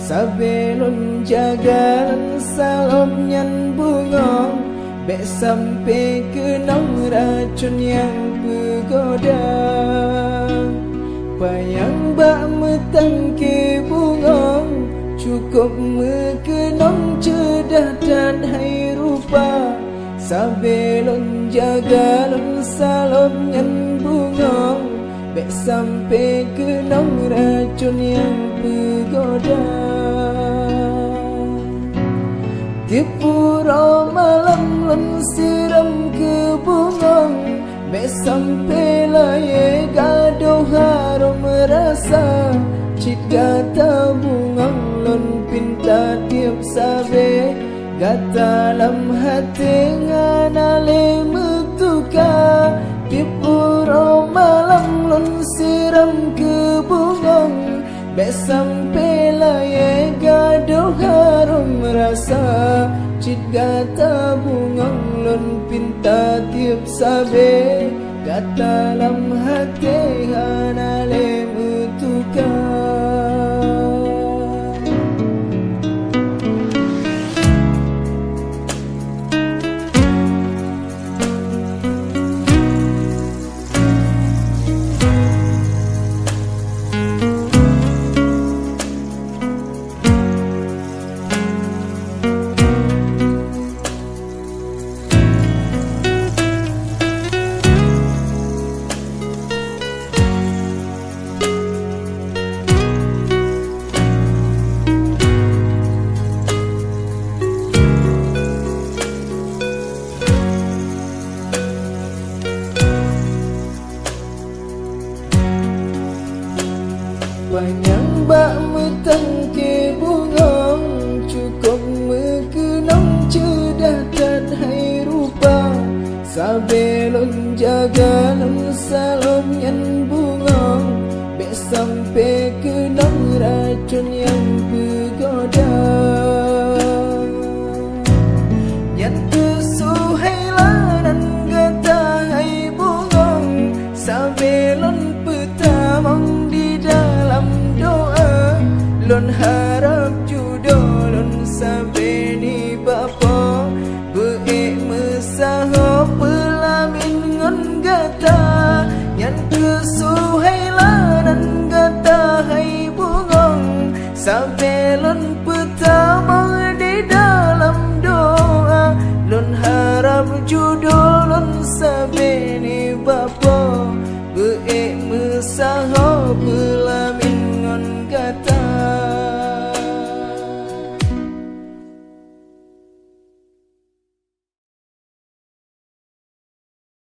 Sabelon jagalan salom nyan bunga, bek sampai ke nong racun yang bergoda. Payang bak metang ke bunga, cukup mekenong cedah dan hai rupa. Sabelon jagalan salom nyan bunga, bek sampai ke nong racun yang bergoda. Tipuro malam lon siram ke bunga, bek sampai laye gaduh harum rasa. Cit gata bunga lon pinta tiap sabe, gata dalam hati nganale metuka. Tipuro malam lon siram ke bunga, bek sampai laye gaduh harum rasa. Cit gata bunga lon pinta tiap sabe, gata dalam hati hanale metuka. Panyang bak metang ke bunga, cukup mekenong cedah dan hai rupa. Sabelon jagalan salom nyan bunga, bek sampai kenong racun yang bergoda. Nyan kesuhai lanan gata hai bunga, sabelon petamang di dalam doa. Lon harap judo lon sabeni bapa, beek mesaho pelamin ngon gata.